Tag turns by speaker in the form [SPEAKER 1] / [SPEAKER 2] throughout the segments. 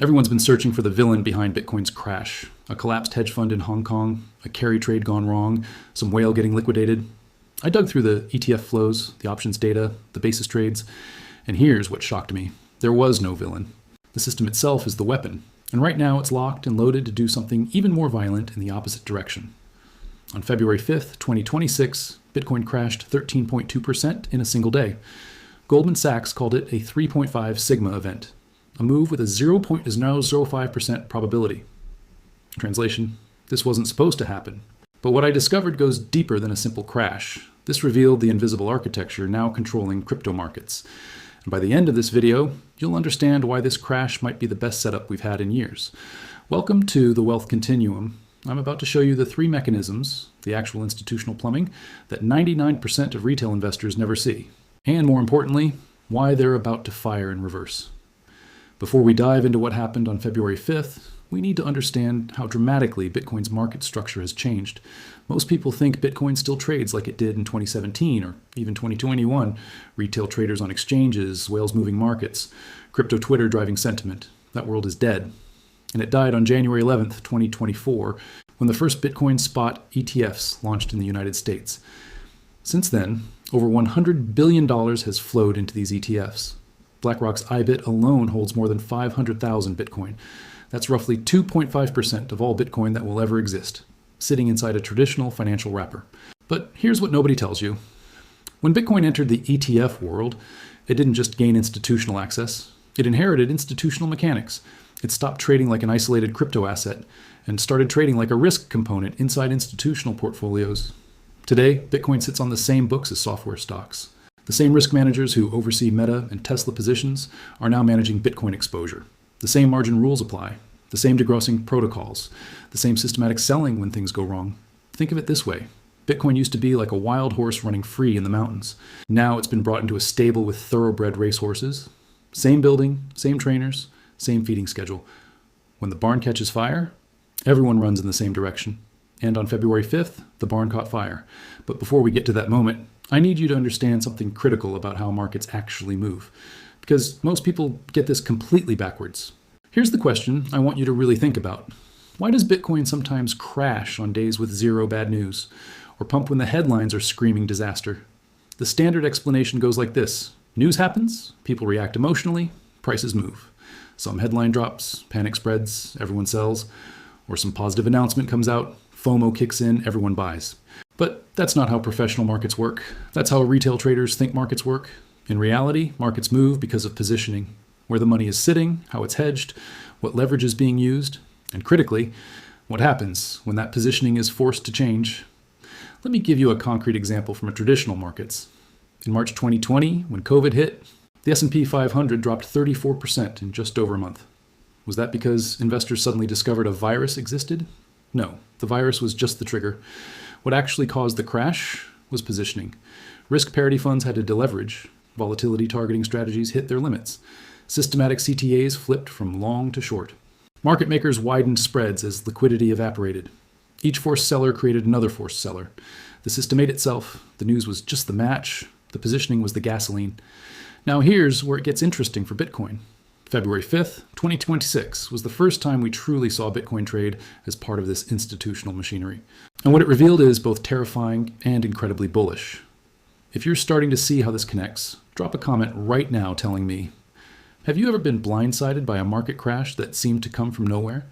[SPEAKER 1] Everyone's been searching for the villain behind Bitcoin's crash. A collapsed hedge fund in Hong Kong, a carry trade gone wrong, some whale getting liquidated. I dug through the ETF flows, the options data, the basis trades, and here's what shocked me. There was no villain. The system itself is the weapon, and right now it's locked and loaded to do something even more violent in the opposite direction. On February 5th, 2026, Bitcoin crashed 13.2% in a single day. Goldman Sachs called it a 3.5 sigma event, a move with a 0.05% probability. Translation: this wasn't supposed to happen. But what I discovered goes deeper than a simple crash. This revealed the invisible architecture now controlling crypto markets. And by the end of this video, you'll understand why this crash might be the best setup we've had in years. Welcome to the Wealth Continuum. I'm about to show you the three mechanisms, the actual institutional plumbing, that 99% of retail investors never see. And more importantly, why they're about to fire in reverse. Before we dive into what happened on February 5th, we need to understand how dramatically Bitcoin's market structure has changed. Most people think Bitcoin still trades like it did in 2017 or even 2021. Retail traders on exchanges, whales moving markets, crypto Twitter driving sentiment. That world is dead. And it died on January 11th, 2024, when the first Bitcoin spot ETFs launched in the United States. Since then, over $100 billion has flowed into these ETFs. BlackRock's IBIT alone holds more than 500,000 Bitcoin. That's roughly 2.5% of all Bitcoin that will ever exist, sitting inside a traditional financial wrapper. But here's what nobody tells you. When Bitcoin entered the ETF world, it didn't just gain institutional access. It inherited institutional mechanics. It stopped trading like an isolated crypto asset and started trading like a risk component inside institutional portfolios. Today, Bitcoin sits on the same books as software stocks. The same risk managers who oversee Meta and Tesla positions are now managing Bitcoin exposure. The same margin rules apply, the same degrossing protocols, the same systematic selling when things go wrong. Think of it this way. Bitcoin used to be like a wild horse running free in the mountains. Now it's been brought into a stable with thoroughbred racehorses. Same building, same trainers, same feeding schedule. When the barn catches fire, everyone runs in the same direction. And on February 5th, the barn caught fire. But before we get to that moment, I need you to understand something critical about how markets actually move, because most people get this completely backwards. Here's the question I want you to really think about. Why does Bitcoin sometimes crash on days with zero bad news, or pump when the headlines are screaming disaster? The standard explanation goes like this. News happens, people react emotionally, prices move. Some headline drops, panic spreads, everyone sells, or some positive announcement comes out, FOMO kicks in, everyone buys. But that's not how professional markets work. That's how retail traders think markets work. In reality, markets move because of positioning, where the money is sitting, how it's hedged, what leverage is being used, and critically, what happens when that positioning is forced to change. Let me give you a concrete example from traditional markets. In March 2020, when COVID hit, the S&P 500 dropped 34% in just over a month. Was that because investors suddenly discovered a virus existed? No, the virus was just the trigger. What actually caused the crash was positioning. Risk parity funds had to deleverage. Volatility targeting strategies hit their limits. Systematic CTAs flipped from long to short. Market makers widened spreads as liquidity evaporated. Each forced seller created another forced seller. The system ate itself. The news was just the match. The positioning was the gasoline. Now here's where it gets interesting for Bitcoin. February 5th, 2026 was the first time we truly saw Bitcoin trade as part of this institutional machinery. And what it revealed is both terrifying and incredibly bullish. If you're starting to see how this connects, drop a comment right now telling me, have you ever been blindsided by a market crash that seemed to come from nowhere?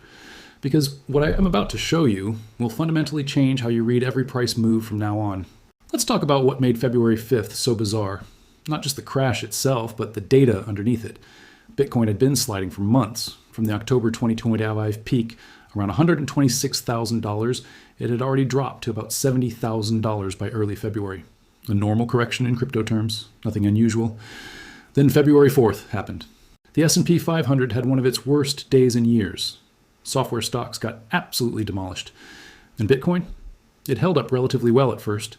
[SPEAKER 1] Because what I am about to show you will fundamentally change how you read every price move from now on. Let's talk about what made February 5th so bizarre. Not just the crash itself, but the data underneath it. Bitcoin had been sliding for months. From the October 2025 peak, around $126,000, it had already dropped to about $70,000 by early February. A normal correction in crypto terms, nothing unusual. Then February 4th happened. The S&P 500 had one of its worst days in years. Software stocks got absolutely demolished. And Bitcoin? It held up relatively well at first.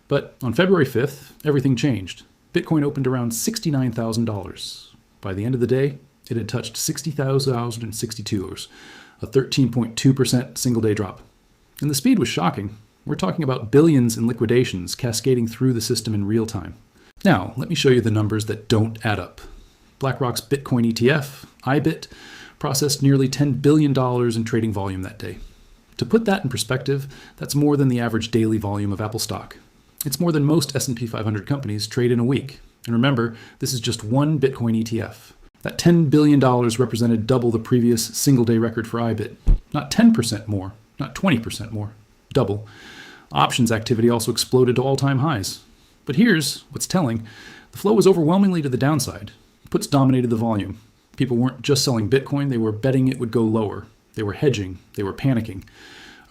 [SPEAKER 1] But on February 5th, everything changed. Bitcoin opened around $69,000. By the end of the day, it had touched $60,062, a 13.2% single-day drop. And the speed was shocking. We're talking about billions in liquidations cascading through the system in real time. Now, let me show you the numbers that don't add up. BlackRock's Bitcoin ETF, IBIT, processed nearly $10 billion in trading volume that day. To put that in perspective, that's more than the average daily volume of Apple stock. It's more than most S&P 500 companies trade in a week. And remember, this is just one Bitcoin ETF. That $10 billion represented double the previous single-day record for IBIT. Not 10% more, not 20% more, double. Options activity also exploded to all-time highs. But here's what's telling. The flow was overwhelmingly to the downside. Puts dominated the volume. People weren't just selling Bitcoin, they were betting it would go lower. They were hedging, they were panicking.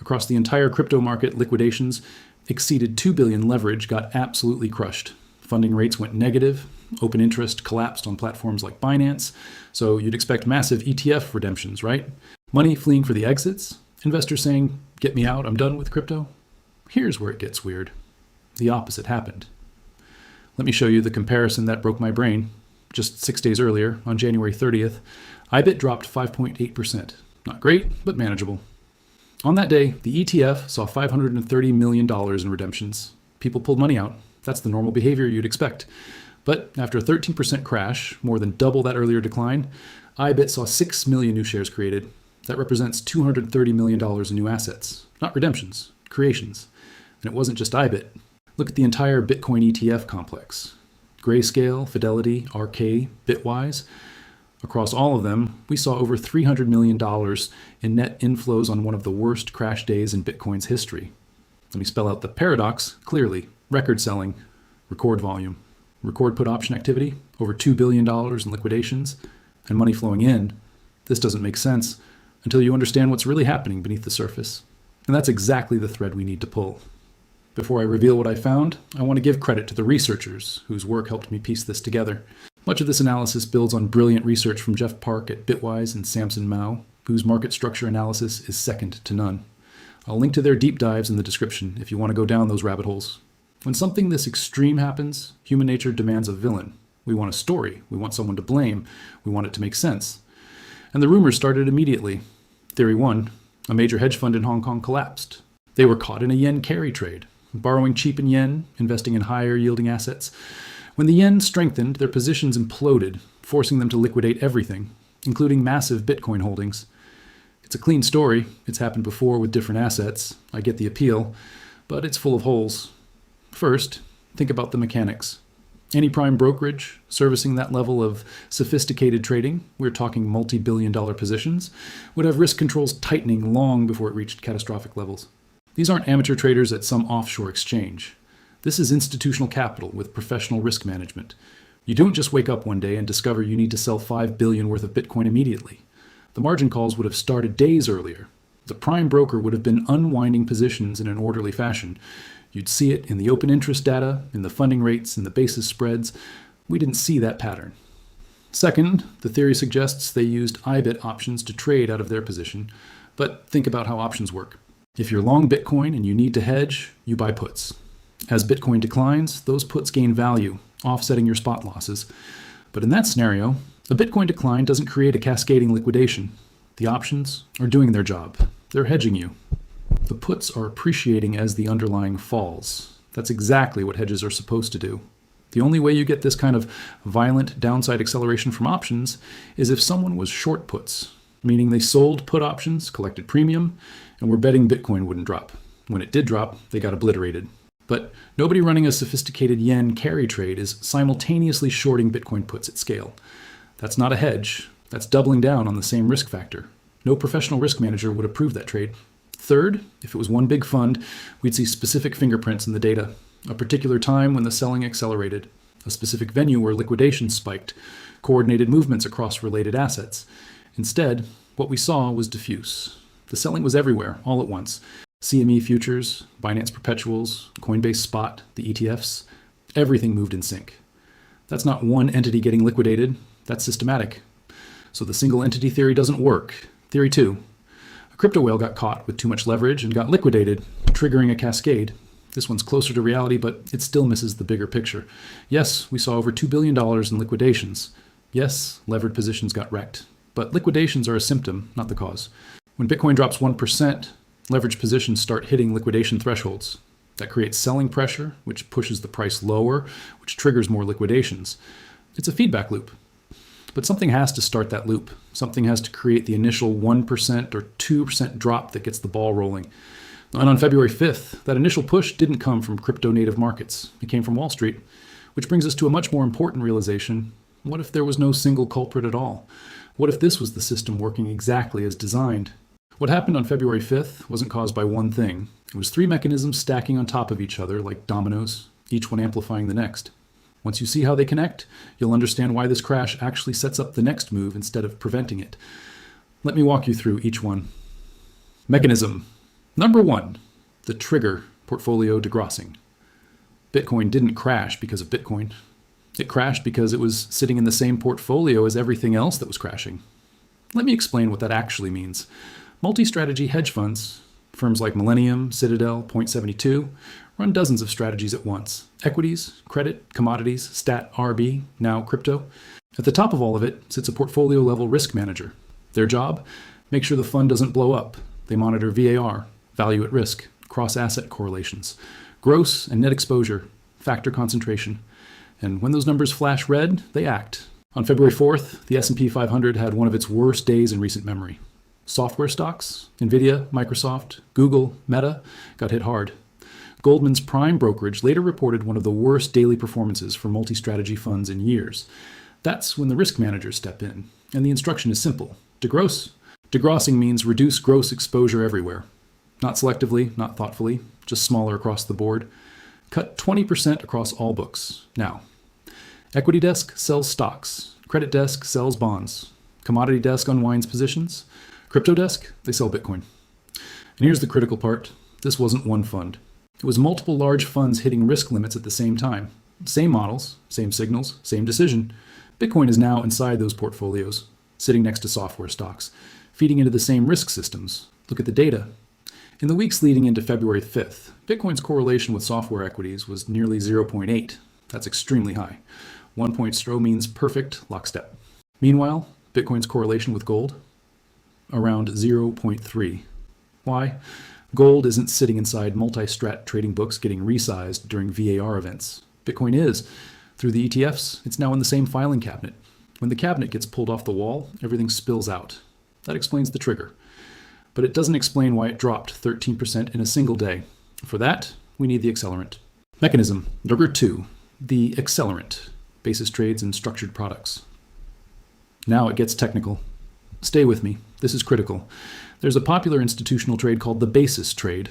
[SPEAKER 1] Across the entire crypto market, liquidations exceeded 2 billion. Leverage got absolutely crushed. Funding rates went negative. Open interest collapsed on platforms like Binance. So you'd expect massive ETF redemptions, right? Money fleeing for the exits. Investors saying, get me out, I'm done with crypto. Here's where it gets weird. The opposite happened. Let me show you the comparison that broke my brain. Just 6 days earlier, on January 30th, IBIT dropped 5.8%. Not great, but manageable. On that day, the ETF saw $530 million in redemptions. People pulled money out. That's the normal behavior you'd expect. But after a 13% crash, more than double that earlier decline, IBIT saw 6 million new shares created. That represents $230 million in new assets. Not redemptions, creations. And it wasn't just IBIT. Look at the entire Bitcoin ETF complex. Grayscale, Fidelity, RK, Bitwise. Across all of them, we saw over $300 million in net inflows on one of the worst crash days in Bitcoin's history. Let me spell out the paradox clearly. Record selling, record volume. Record put option activity, over $2 billion in liquidations, and money flowing in. This doesn't make sense until you understand what's really happening beneath the surface. And that's exactly the thread we need to pull. Before I reveal what I found, I want to give credit to the researchers whose work helped me piece this together. Much of this analysis builds on brilliant research from Jeff Park at Bitwise and Samson Mao, whose market structure analysis is second to none. I'll link to their deep dives in the description if you want to go down those rabbit holes. When something this extreme happens, human nature demands a villain. We want a story. We want someone to blame. We want it to make sense. And the rumors started immediately. Theory 1, a major hedge fund in Hong Kong collapsed. They were caught in a yen carry trade, borrowing cheap in yen, investing in higher yielding assets. When the yen strengthened, their positions imploded, forcing them to liquidate everything, including massive Bitcoin holdings. It's a clean story. It's happened before with different assets. I get the appeal, but it's full of holes. First, think about the mechanics. Any prime brokerage servicing that level of sophisticated trading, we're talking multi-billion-dollar positions, would have risk controls tightening long before it reached catastrophic levels. These aren't amateur traders at some offshore exchange. This is institutional capital with professional risk management. You don't just wake up one day and discover you need to sell $5 billion worth of Bitcoin immediately. The margin calls would have started days earlier. The prime broker would have been unwinding positions in an orderly fashion. You'd see it in the open interest data, in the funding rates, in the basis spreads. We didn't see that pattern. Second, the theory suggests they used IBIT options to trade out of their position. But think about how options work. If you're long Bitcoin and you need to hedge, you buy puts. As Bitcoin declines, those puts gain value, offsetting your spot losses. But in that scenario, a Bitcoin decline doesn't create a cascading liquidation. The options are doing their job. They're hedging you. The puts are appreciating as the underlying falls. That's exactly what hedges are supposed to do. The only way you get this kind of violent downside acceleration from options is if someone was short puts, meaning they sold put options, collected premium, and were betting Bitcoin wouldn't drop. When it did drop, they got obliterated. But nobody running a sophisticated yen carry trade is simultaneously shorting Bitcoin puts at scale. That's not a hedge. That's doubling down on the same risk factor. No professional risk manager would approve that trade. Third, if it was one big fund, we'd see specific fingerprints in the data, a particular time when the selling accelerated, a specific venue where liquidation spiked, coordinated movements across related assets. Instead, what we saw was diffuse. The selling was everywhere, all at once. CME futures, Binance perpetuals, Coinbase spot, the ETFs, everything moved in sync. That's not one entity getting liquidated, that's systematic. So the single entity theory doesn't work. Theory 2. Crypto whale got caught with too much leverage and got liquidated, triggering a cascade. This one's closer to reality, but it still misses the bigger picture. Yes, we saw over $2 billion in liquidations. Yes, levered positions got wrecked. But liquidations are a symptom, not the cause. When Bitcoin drops 1%, leveraged positions start hitting liquidation thresholds. That creates selling pressure, which pushes the price lower, which triggers more liquidations. It's a feedback loop. But something has to start that loop. Something has to create the initial 1% or 2% drop that gets the ball rolling. And on February 5th, that initial push didn't come from crypto-native markets. It came from Wall Street, which brings us to a much more important realization. What if there was no single culprit at all? What if this was the system working exactly as designed? What happened on February 5th wasn't caused by one thing. It was three mechanisms stacking on top of each other like dominoes, each one amplifying the next. Once you see how they connect, you'll understand why this crash actually sets up the next move instead of preventing it. Let me walk you through each one. Mechanism. Number 1, the trigger portfolio degrossing. Bitcoin didn't crash because of Bitcoin. It crashed because it was sitting in the same portfolio as everything else that was crashing. Let me explain what that actually means. Multi-strategy hedge funds, firms like Millennium, Citadel, Point72, run dozens of strategies at once. Equities, credit, commodities, stat, RB, now crypto. At the top of all of it sits a portfolio-level risk manager. Their job? Make sure the fund doesn't blow up. They monitor VAR, value at risk, cross-asset correlations, gross and net exposure, factor concentration. And when those numbers flash red, they act. On February 4th, the S&P 500 had one of its worst days in recent memory. Software stocks, Nvidia, Microsoft, Google, Meta, got hit hard. Goldman's prime brokerage later reported one of the worst daily performances for multi-strategy funds in years. That's when the risk managers step in, and the instruction is simple. Degross. Degrossing means reduce gross exposure everywhere. Not selectively, not thoughtfully, just smaller across the board. Cut 20% across all books. Now, equity desk sells stocks. Credit desk sells bonds. Commodity desk unwinds positions. Crypto desk, they sell Bitcoin. And here's the critical part. This wasn't one fund. It was multiple large funds hitting risk limits at the same time. Same models, same signals, same decision. Bitcoin is now inside those portfolios, sitting next to software stocks, feeding into the same risk systems. Look at the data. In the weeks leading into February 5th, Bitcoin's correlation with software equities was nearly 0.8. That's extremely high. 1 point STRO means perfect lockstep. Meanwhile, Bitcoin's correlation with gold? Around 0.3. Why? Gold isn't sitting inside multi-strat trading books getting resized during VAR events. Bitcoin is. Through the ETFs, it's now in the same filing cabinet. When the cabinet gets pulled off the wall, everything spills out. That explains the trigger. But it doesn't explain why it dropped 13% in a single day. For that, we need the accelerant. Mechanism. Number 2, the accelerant. Basis trades and structured products. Now it gets technical. Stay with me. This is critical. There's a popular institutional trade called the basis trade.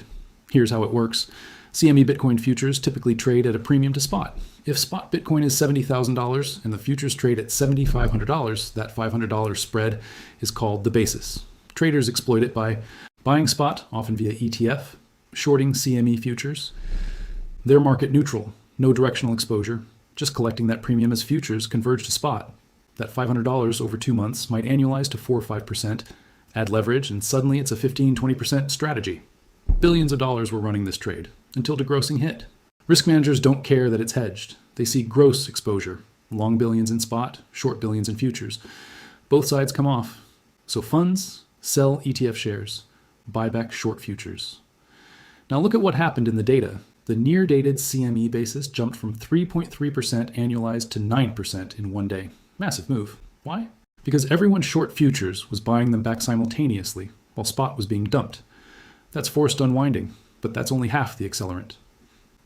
[SPEAKER 1] Here's how it works. CME Bitcoin futures typically trade at a premium to spot. If spot Bitcoin is $70,000 and the futures trade at $7,500, that $500 spread is called the basis. Traders exploit it by buying spot, often via ETF, shorting CME futures. They're market neutral, no directional exposure, just collecting that premium as futures converge to spot. That $500 over 2 months might annualize to 4 or 5%, add leverage, and suddenly it's a 15-20% strategy. Billions of dollars were running this trade, until degrossing hit. Risk managers don't care that it's hedged. They see gross exposure, long billions in spot, short billions in futures. Both sides come off. So funds sell ETF shares, buy back short futures. Now look at what happened in the data. The near-dated CME basis jumped from 3.3% annualized to 9% in one day. Massive move. Why? Because everyone short futures was buying them back simultaneously, while spot was being dumped. That's forced unwinding, but that's only half the accelerant.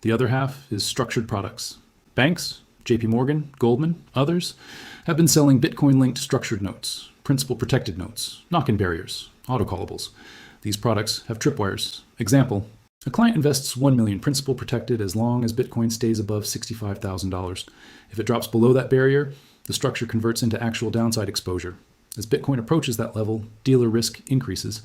[SPEAKER 1] The other half is structured products. Banks, JP Morgan, Goldman, others, have been selling Bitcoin-linked structured notes, principal-protected notes, knock-in barriers, autocallables. These products have tripwires. Example, a client invests $1 million principal-protected as long as Bitcoin stays above $65,000. If it drops below that barrier, the structure converts into actual downside exposure. As Bitcoin approaches that level, dealer risk increases.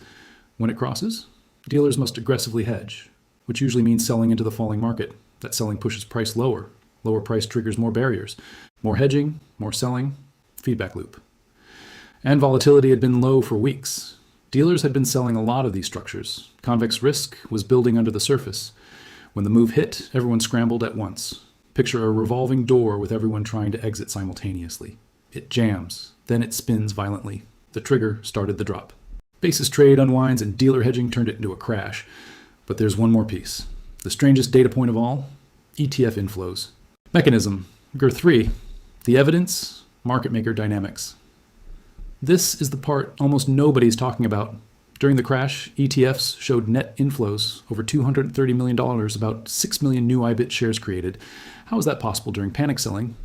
[SPEAKER 1] When it crosses, dealers must aggressively hedge, which usually means selling into the falling market. That selling pushes price lower. Lower price triggers more barriers. More hedging, more selling, feedback loop. And volatility had been low for weeks. Dealers had been selling a lot of these structures. Convex risk was building under the surface. When the move hit, everyone scrambled at once. Picture a revolving door with everyone trying to exit simultaneously. It jams, then it spins violently. The trigger started the drop. Basis trade unwinds and dealer hedging turned it into a crash. But there's one more piece. The strangest data point of all, ETF inflows. Mechanism. Number 3, the evidence, market maker dynamics. This is the part almost nobody's talking about. During the crash, ETFs showed net inflows over $230 million, about 6 million new IBIT shares created. How is that possible during panic selling?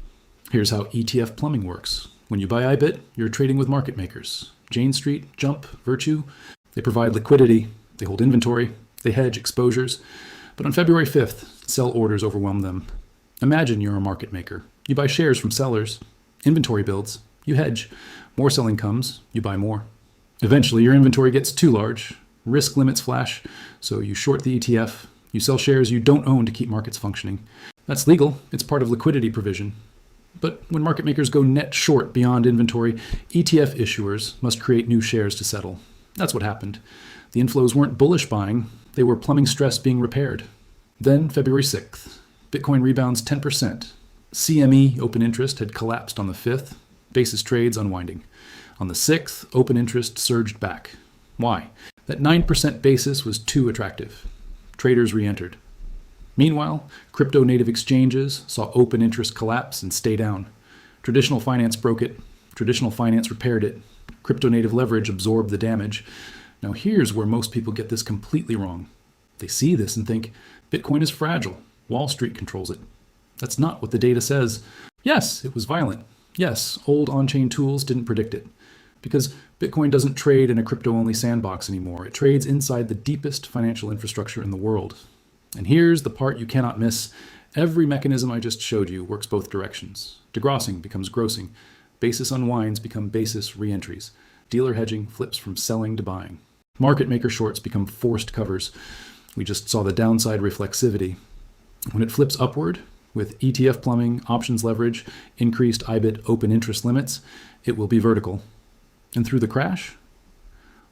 [SPEAKER 1] Here's how ETF plumbing works. When you buy IBIT, you're trading with market makers. Jane Street, Jump, Virtue. They provide liquidity, they hold inventory, they hedge exposures. But on February 5th, sell orders overwhelm them. Imagine you're a market maker. You buy shares from sellers. Inventory builds. You hedge. More selling comes. You buy more. Eventually, your inventory gets too large. Risk limits flash, so you short the ETF. You sell shares you don't own to keep markets functioning. That's legal. It's part of liquidity provision. But when market makers go net short beyond inventory, ETF issuers must create new shares to settle. That's what happened. The inflows weren't bullish buying. They were plumbing stress being repaired. Then, February 6th, Bitcoin rebounds 10%. CME open interest had collapsed on the 5th, basis trades unwinding. On the 6th, open interest surged back. Why? That 9% basis was too attractive. Traders re-entered. Meanwhile, crypto-native exchanges saw open interest collapse and stay down. Traditional finance broke it. Traditional finance repaired it. Crypto-native leverage absorbed the damage. Now here's where most people get this completely wrong. They see this and think, Bitcoin is fragile. Wall Street controls it. That's not what the data says. Yes, it was violent. Yes, old on-chain tools didn't predict it. Because Bitcoin doesn't trade in a crypto-only sandbox anymore. It trades inside the deepest financial infrastructure in the world. And here's the part you cannot miss. Every mechanism I just showed you works both directions. Degrossing becomes grossing. Basis unwinds become basis re-entries. Dealer hedging flips from selling to buying. Market maker shorts become forced covers. We just saw the downside reflexivity. When it flips upward, with ETF plumbing, options leverage, increased IBIT open interest limits, it will be vertical. And through the crash,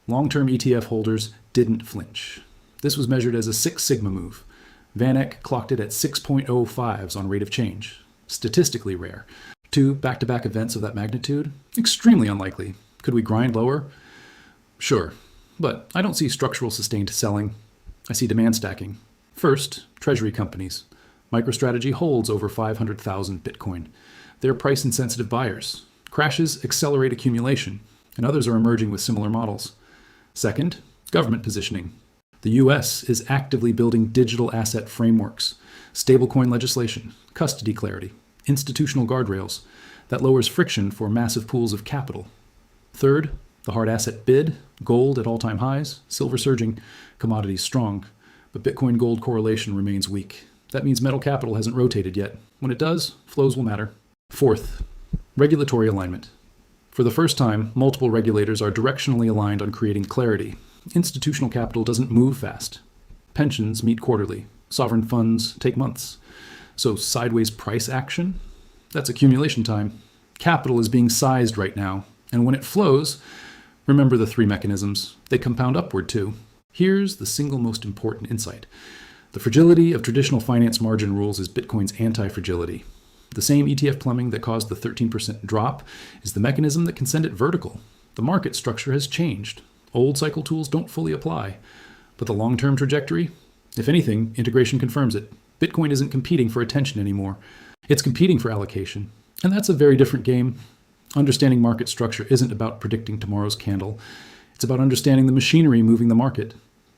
[SPEAKER 1] long-term ETF holders didn't flinch. This was measured as a 6 sigma move. VanEck clocked it at 6.05s on rate of change. Statistically rare. 2 back-to-back events of that magnitude? Extremely unlikely. Could we grind lower? Sure. But I don't see structural sustained selling. I see demand stacking. First, treasury companies. MicroStrategy holds over 500,000 Bitcoin. They're price-insensitive buyers. Crashes accelerate accumulation, and others are emerging with similar models. Second, government positioning. The US is actively building digital asset frameworks, stablecoin legislation, custody clarity, institutional guardrails. That lowers friction for massive pools of capital. Third, the hard asset bid, gold at all-time highs, silver surging, commodities strong, but Bitcoin-gold correlation remains weak. That means metal capital hasn't rotated yet. When it does, flows will matter. Fourth, regulatory alignment. For the first time, multiple regulators are directionally aligned on creating clarity. Institutional capital doesn't move fast. Pensions meet quarterly. Sovereign funds take months. So sideways price action? That's accumulation time. Capital is being sized right now, and when it flows, remember the 3 mechanisms. They compound upward too. Here's the single most important insight. The fragility of traditional finance margin rules is Bitcoin's anti-fragility. The same ETF plumbing that caused the 13% drop is the mechanism that can send it vertical. The market structure has changed. Old cycle tools don't fully apply. But the long-term trajectory? If anything, integration confirms it. Bitcoin isn't competing for attention anymore. It's competing for allocation. And that's a very different game. Understanding market structure isn't about predicting tomorrow's candle. It's about understanding the machinery moving the market.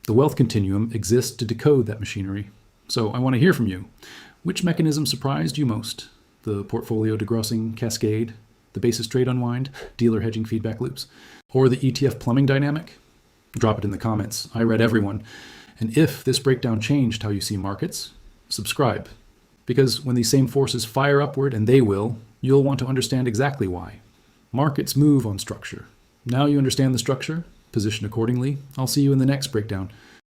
[SPEAKER 1] The wealth continuum exists to decode that machinery. So I want to hear from you. Which mechanism surprised you most? The portfolio degrossing cascade, the basis trade unwind, dealer hedging feedback loops, or the ETF plumbing dynamic? Drop it in the comments. I read everyone. And if this breakdown changed how you see markets, subscribe. Because when these same forces fire upward, and they will, you'll want to understand exactly why. Markets move on structure. Now you understand the structure, position accordingly. I'll see you in the next breakdown.